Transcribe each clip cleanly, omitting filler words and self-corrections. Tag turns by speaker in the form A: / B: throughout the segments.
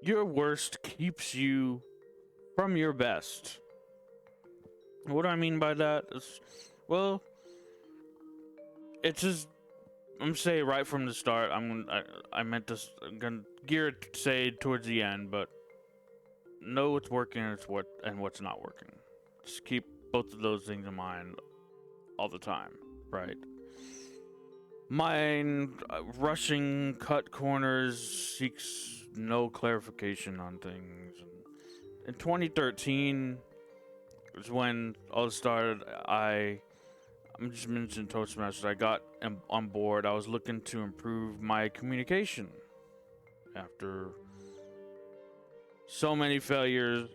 A: your worst keeps you from your best. What do I mean by that? Well, it's just I'm saying right from the start. I meant to. I'm gonna gear it say towards the end, but know what's working and what's not working. Just keep both of those things in mind all the time, right? Mine rushing cut corners seeks no clarification on things. In 2013 was when all started. I'm just mentioning Toastmasters. I got on board. I was looking to improve my communication after so many failures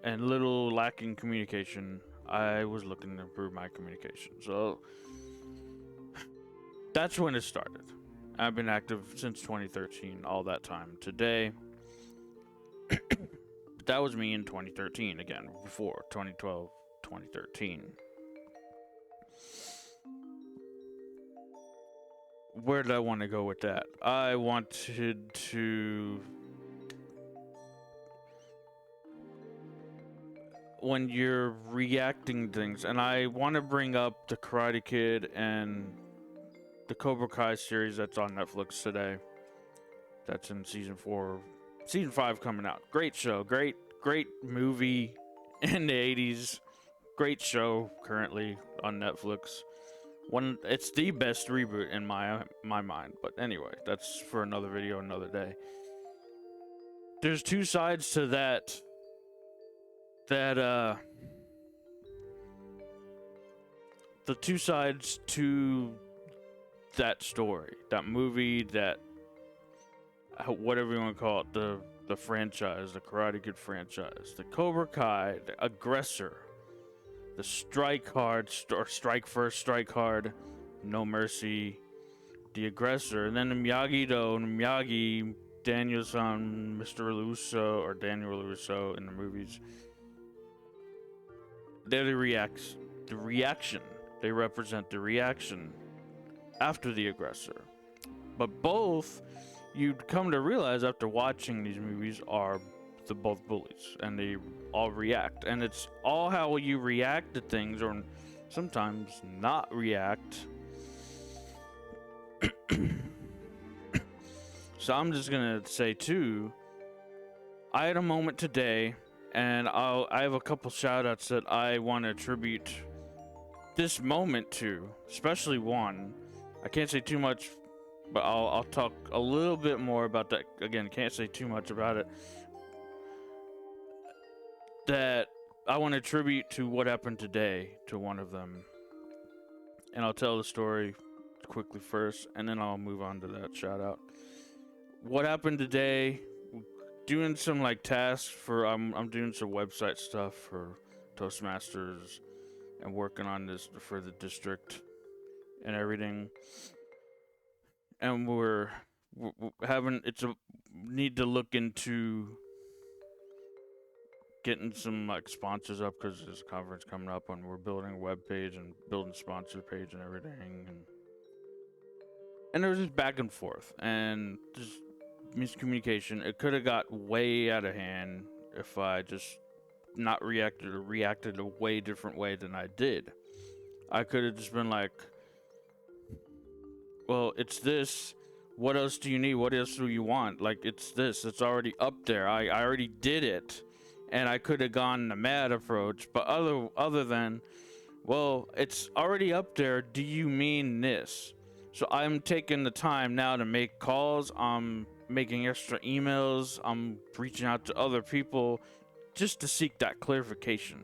A: and little lacking communication. I was looking to improve my communication. So that's when it started. I've been active since 2013, all that time. Today, that was me in 2013 again, before 2012, 2013. Where did I want to go with that? I wanted to. When you're reacting things, and I want to bring up the Karate Kid and the Cobra Kai series that's on Netflix today. That's in season 4, season 5 coming out. Great show, great movie in the 80s. Great show currently on Netflix. It's the best reboot in my mind. But anyway, that's for another video, another day. There's two sides to that the two sides to that story, that movie, that whatever you want to call it, the franchise, the Karate Kid franchise, the Cobra Kai, the aggressor, the strike hard or strike first, strike hard, no mercy, the aggressor, and then the Miyagi-Do and Miyagi, Daniel-san, Mr. Russo or Daniel Russo in the movies. They're the reaction. They represent the reaction after the aggressor. But both, you'd come to realize after watching these movies, are both bullies, and they all react. And it's all how you react to things, or sometimes not react. So I'm just gonna say too, I had a moment today, and I have a couple shout outs that I want to attribute this moment to, especially one. I can't say too much, but I'll talk a little bit more about that. Again, can't say too much about it. That I want to attribute to what happened today to one of them. And I'll tell the story quickly first, and then I'll move on to that shout out. What happened today, doing some like tasks for I'm doing some website stuff for Toastmasters and working on this for the district and everything. And we're having need to look into getting some like sponsors up because there's a conference coming up and we're building a web page and building a sponsor page and everything, and there was just back and forth and just miscommunication. It could have got way out of hand if I just not reacted or reacted a way different way than I did. I could have just been like, well, it's this. What else do you need? What else do you want? Like, it's this. It's already up there. I already did it. And I could have gone the mad approach. But other than, well, it's already up there. Do you mean this? So I'm taking the time now to make calls. I'm making extra emails. I'm reaching out to other people just to seek that clarification.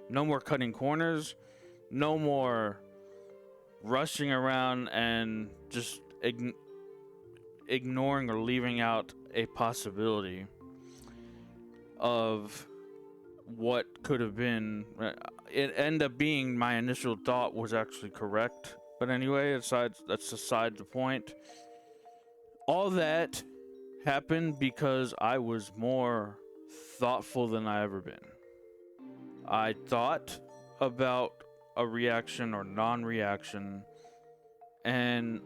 A: No more cutting corners. No more rushing around and just ignoring or leaving out a possibility of what could have been. It ended up being my initial thought was actually correct. But anyway, that's aside the point. All that happened because I was more thoughtful than I ever been. I thought about a reaction or non-reaction, and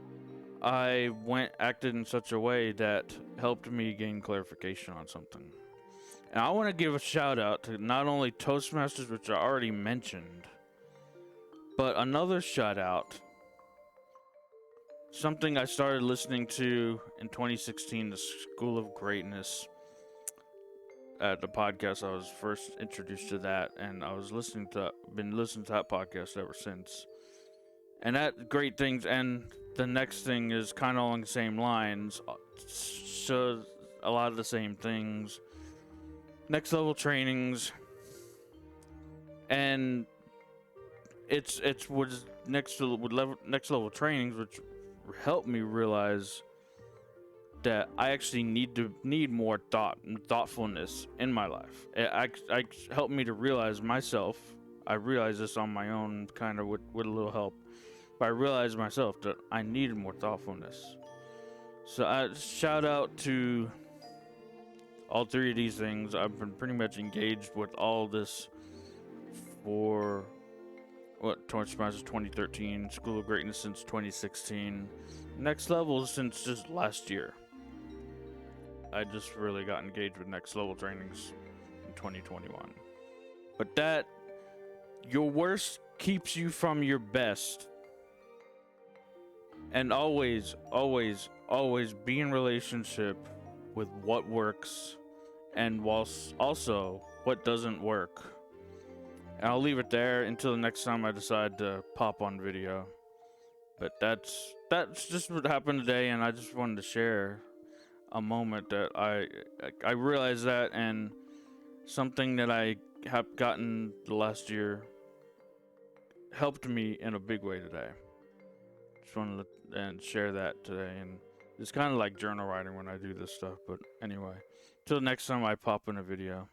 A: I acted in such a way that helped me gain clarification on something. And I want to give a shout out to not only Toastmasters, which I already mentioned, but another shout out, something I started listening to in 2016, the School of Greatness. At the podcast, I was first introduced to that, and I was been listening to that podcast ever since. And that great things, and the next thing is kind of along the same lines, shows a lot of the same things, next level trainings, and it's was next level trainings, which helped me realize that I actually need more thoughtfulness in my life. I helped me to realize myself. I realized this on my own, kind of with a little help. But I realized myself that I needed more thoughtfulness. So I shout out to all three of these things. I've been pretty much engaged with all this for Toastmasters 2013, School of Greatness since 2016, Next Level since just last year. I just really got engaged with next level trainings in 2021. But that, your worst keeps you from your best. And always, always, always be in relationship with what works and whilst also what doesn't work. And I'll leave it there until the next time I decide to pop on video. But that's just what happened today, and I just wanted to share a moment that I realized that, and something that I have gotten the last year helped me in a big way today. Just wanted to share that today, and it's kind of like journal writing when I do this stuff. But anyway, till next time I pop in a video.